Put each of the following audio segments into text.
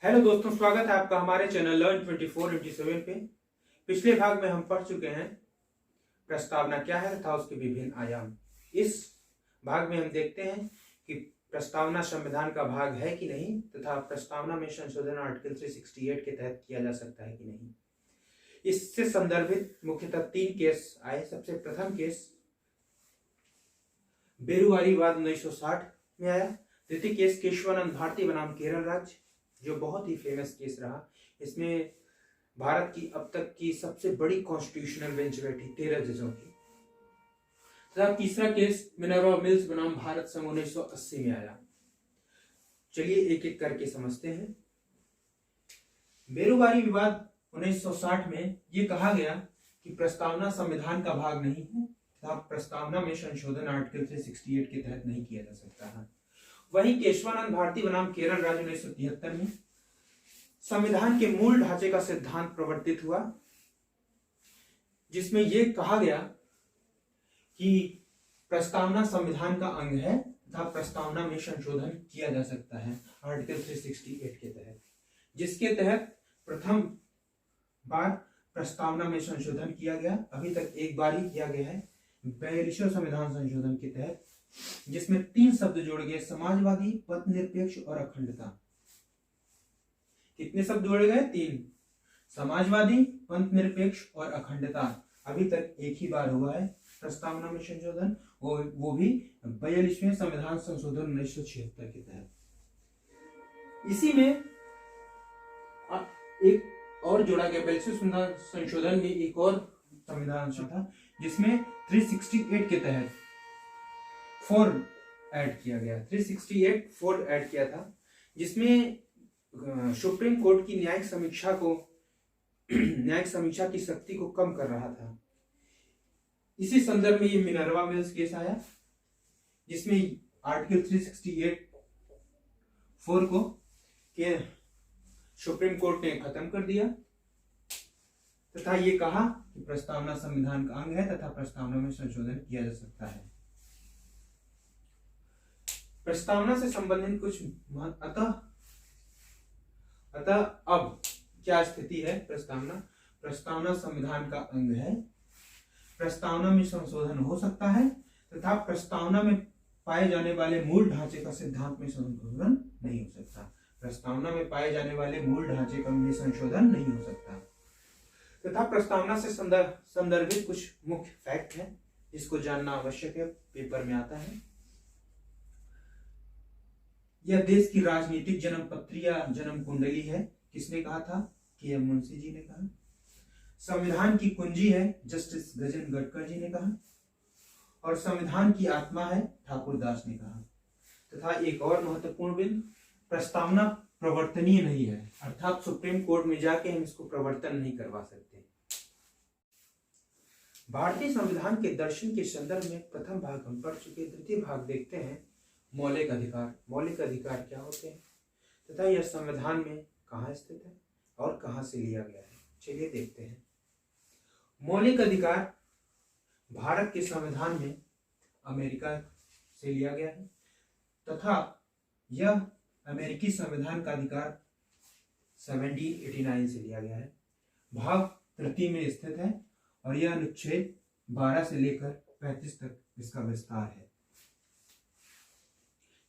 Hello दोस्तों, स्वागत है आपका हमारे चैनल लर्न 24/7 पे। पिछले भाग में हम पढ़ चुके हैं प्रस्तावना क्या है तथा उसके विभिन्न आयाम। इस भाग में हम देखते हैं कि प्रस्तावना संविधान का भाग है कि नहीं तथा प्रस्तावना में संशोधन आर्टिकल 368 के तहत किया जा सकता है कि नहीं। इससे संदर्भित मुख्यतः 3 केस आए। सबसे प्रथम केस बेरुवारी विवाद 1960 में आया। द्वितीय केस केशवानंद भारती बनाम केरल राज्य, जो बहुत ही फेमस केस रहा। इसमें भारत की अब तक की सबसे बड़ी कॉन्स्टिट्यूशनल बेंच बैठी 13 जजों की। तथा तीसरा केस मिनर्वा मिल्स बनाम भारत संघ 1980 में आया। चलिए एक एक करके समझते हैं। बेरुवारी विवाद 1960 में यह कहा गया कि प्रस्तावना संविधान का भाग नहीं है तथा प्रस्तावना में संशोधन आर्टिकल 368 के तहत नहीं किया जा सकता है। वहीं केशवानंद भारती बनाम केरल राज्य 1973 में संविधान के मूल ढांचे का सिद्धांत प्रवर्तित हुआ, जिसमें यह कहा गया कि प्रस्तावना संविधान का अंग है तथा प्रस्तावना में संशोधन किया जा सकता है आर्टिकल 368 के तहत, जिसके तहत प्रथम बार प्रस्तावना में संशोधन किया गया। अभी तक एक बार ही किया गया है 42वें संविधान संशोधन के तहत, जिसमें 3 शब्द जोड़े गए: समाजवादी, पथनिरपेक्ष और अखंडता। कितने शब्द जोड़े गए? 3। समाजवादी, पथनिरपेक्ष और अखंडता। अभी तक एक ही बार हुआ है प्रस्तावना में संशोधन, वो भी 42वें संविधान संशोधन 1976 के तहत। इसी में एक और जोड़ा गया 42वें संशोधन में एक और संविधान था, जिसमें 368 के तहत 4 ऐड किया गया। 368 4 ऐड किया था, जिसमें सुप्रीम कोर्ट की न्यायिक समीक्षा की शक्ति को कम कर रहा था। इसी संदर्भ में ये मिनर्वा मिल्स केस आया, जिसमें आर्टिकल 368 4 को सुप्रीम कोर्ट ने खत्म कर दिया तथा ये कहा कि प्रस्तावना संविधान का अंग है तथा प्रस्तावना में संशोधन किया जा सकता है। प्रस्तावना से संबंधित कुछ अतः अब क्या स्थिति है? प्रस्तावना संविधान का अंग है, प्रस्तावना में संशोधन हो सकता है तथा प्रस्तावना में पाए जाने वाले मूल ढांचे का सिद्धांत में संशोधन नहीं हो सकता। प्रस्तावना में पाए जाने वाले मूल ढांचे का में संशोधन नहीं हो सकता तथा प्रस्तावना से संदर्भित कुछ मुख्य फैक्ट है जिसको जानना आवश्यक है, पेपर में आता है। यह देश की राजनीतिक जन्म पत्री या जन्म कुंडली है। किसने कहा था? के.एम. मुंशी जी ने कहा। संविधान की कुंजी है, जस्टिस गजेंद्र गटकर जी ने कहा। और संविधान की आत्मा है, ठाकुर दास ने कहा। तथा एक और महत्वपूर्ण बिंदु, प्रस्तावना प्रवर्तनीय नहीं है, अर्थात सुप्रीम कोर्ट में जाके हम इसको प्रवर्तन नहीं करवा सकते। भारतीय संविधान के दर्शन के संदर्भ में प्रथम भाग हम पढ़ चुके। द्वितीय भाग देखते हैं मौलिक अधिकार। मौलिक अधिकार क्या होते हैं तथा यह संविधान में कहाँ स्थित है और कहाँ से लिया गया है। चलिए देखते हैं। मौलिक अधिकार भारत के संविधान में अमेरिका से लिया गया है तथा यह अमेरिकी संविधान का अधिकार 1789 से लिया गया है। भाग 3 में स्थित है और यह अनुच्छेद 12 से लेकर 35 तक इसका विस्तार है।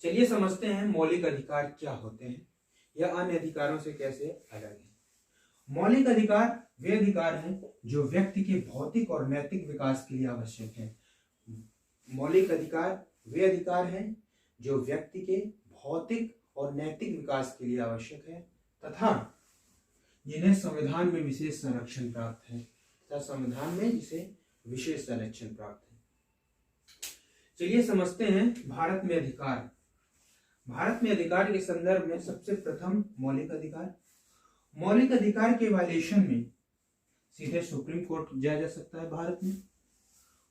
चलिए समझते हैं मौलिक अधिकार क्या होते हैं, यह अन्य अधिकारों से कैसे अलग है। मौलिक अधिकार वे अधिकार हैं जो व्यक्ति के भौतिक और नैतिक विकास के लिए आवश्यक है। मौलिक अधिकार वे अधिकार हैं जो व्यक्ति के भौतिक और नैतिक विकास के लिए आवश्यक है तथा जिन्हें संविधान में विशेष संरक्षण प्राप्त है तथा संविधान में जिसे विशेष संरक्षण प्राप्त है। चलिए समझते हैं भारत में अधिकार। भारत में अधिकार के संदर्भ में सबसे प्रथम मौलिक अधिकार। मौलिक अधिकार के वायलेशन में सीधे सुप्रीम कोर्ट जाया जा सकता है भारत में।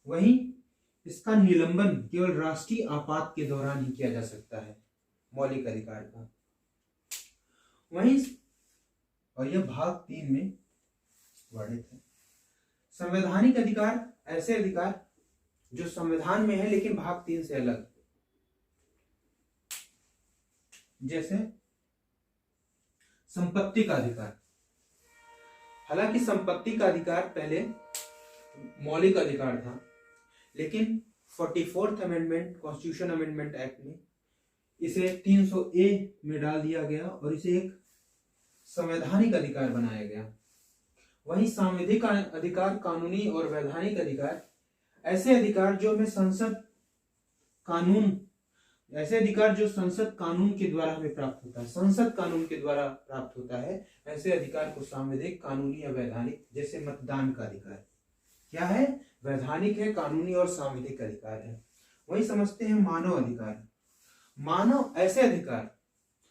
वहीं इसका निलंबन केवल राष्ट्रीय आपात के दौरान ही किया जा सकता है मौलिक अधिकार का। वहीं और यह भाग 3 में वर्णित है। संवैधानिक अधिकार ऐसे अधिकार जो संविधान में है लेकिन भाग 3 से अलग, जैसे संपत्ति का अधिकार। हालांकि संपत्ति का अधिकार पहले मौलिक अधिकार था, लेकिन 44th amendment, constitution amendment act में इसे 300A में डाल दिया गया और इसे एक संवैधानिक अधिकार बनाया गया। वहीं सांविधिक अधिकार, कानूनी और वैधानिक अधिकार ऐसे अधिकार जो हमें संसद कानून के द्वारा हमें प्राप्त होता है, संसद कानून के द्वारा प्राप्त होता है, ऐसे अधिकार को सांविधिक, कानूनी या वैधानिक, जैसे मतदान का अधिकार क्या है, वैधानिक है, कानूनी और सांविधिक अधिकार है। वही समझते हैं मानव अधिकार। मानव ऐसे अधिकार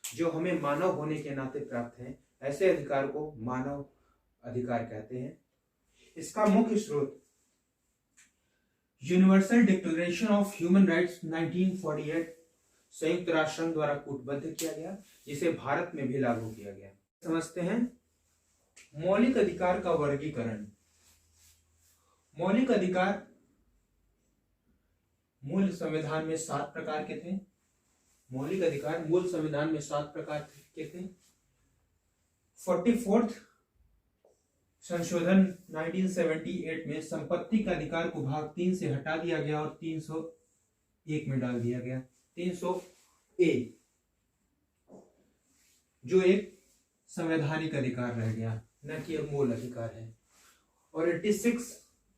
जो हमें मानव होने के नाते प्राप्त हैं, ऐसे अधिकार को मानव अधिकार कहते हैं। इसका मुख्य स्रोत universal declaration of human rights 1948 संयुक्त राष्ट्र संघ द्वारा कूटबद्ध किया गया, जिसे भारत में भी लागू किया गया। समझते हैं मौलिक अधिकार का वर्गीकरण। मौलिक अधिकार मूल संविधान में 7 प्रकार के थे। मौलिक अधिकार मूल संविधान में 7 प्रकार के थे। 44th संशोधन 1978 में संपत्ति का अधिकार को भाग 3 से हटा दिया गया और 301 में डाल दिया गया। 300A जो एक संवैधानिक अधिकार रह गया, न कि मूल अधिकार है। और 86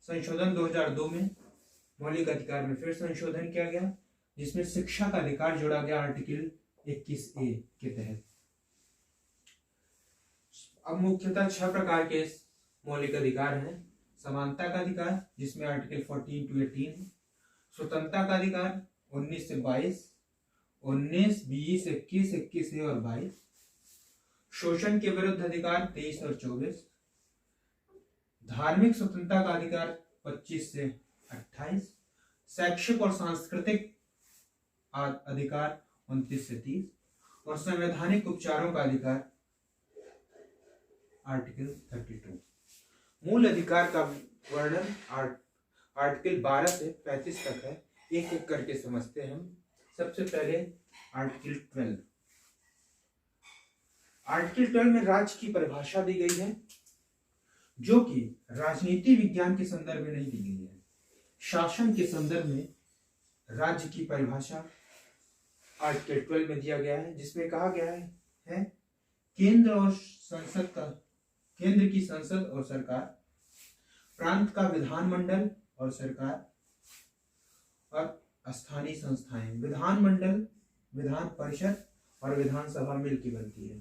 संशोधन 2002 में मौलिक अधिकार में फिर संशोधन किया गया, जिसमें शिक्षा का अधिकार जोड़ा गया आर्टिकल 21A के तहत। अब मुख्यतः 6 प्रकार के मौलिक अधिकार हैं। समानता का अधिकार, जिसमें आर्टिकल 14 to 18 है। स्वतंत्रता का अधिकार 19 से 22, 19, 20, 21, 21A और 22। शोषण के विरुद्ध अधिकार 23 और 24। धार्मिक स्वतंत्रता का अधिकार 25 से 28। शैक्षिक और सांस्कृतिक अधिकार 29 से 30। और संवैधानिक उपचारों का अधिकार आर्टिकल 32। मूल अधिकार का वर्णन आर्टिकल 12 से 35 तक है। एक एक करके समझते हैं हम। सबसे पहले आर्टिकल 12। आर्टिकल 12 में राज्य की परिभाषा दी गई है, जो कि राजनीति विज्ञान के संदर्भ में नहीं दी गई है। शासन के संदर्भ में राज्य की परिभाषा आर्टिकल 12 में दिया गया है, जिसमें कहा गया है केंद्र की संसद और सरकार, प्रांत का विधानमंडल और सरकार, और स्थानीय संस्थाएं। विधानमंडल, विधान परिषद और विधानसभा मिलकर बनती है।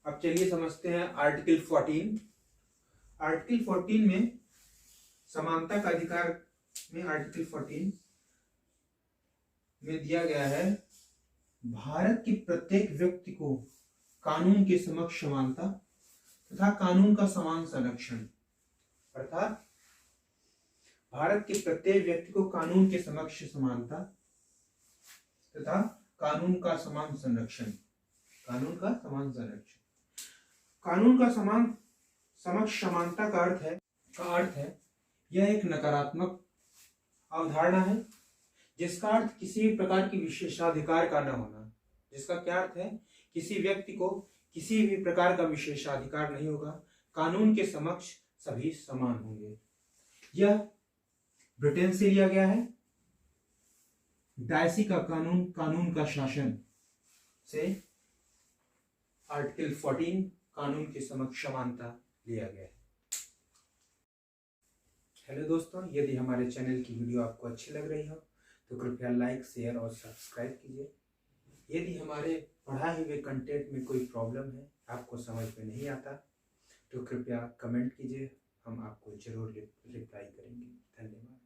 अब चलिए समझते हैं आर्टिकल 14। आर्टिकल 14 में समानता का अधिकार में आर्टिकल 14 में दिया गया है, भारत के प्रत्येक व्यक्ति को कानून के समक्ष समानता तथा कानून का समान संरक्षण। अर्थात भारत के प्रत्येक व्यक्ति को कानून के समक्ष समानता तथा कानून का समान संरक्षण। कानून का समान संरक्षण, कानून का समान समक्ष समानता का अर्थ है यह एक नकारात्मक अवधारणा है, जिसका अर्थ किसी भी प्रकार की विशेषाधिकार का न होना। जिसका क्या अर्थ है, किसी व्यक्ति को किसी भी प्रकार का विशेषाधिकार नहीं होगा, कानून के समक्ष सभी समान होंगे। यह ब्रिटेन से लिया गया है। डायसी का कानून, कानून का शासन से आर्टिकल 14 कानून के समक्ष समानता लिया गया है। हेलो दोस्तों, यदि हमारे चैनल की वीडियो आपको अच्छी लग रही हो तो कृपया लाइक, शेयर और सब्सक्राइब कीजिए। यदि हमारे पढ़ाए हुए कंटेंट में कोई प्रॉब्लम है, आपको समझ में नहीं आता, तो कृपया कमेंट कीजिए, हम आपको जरूर रिप्लाई करेंगे। धन्यवाद।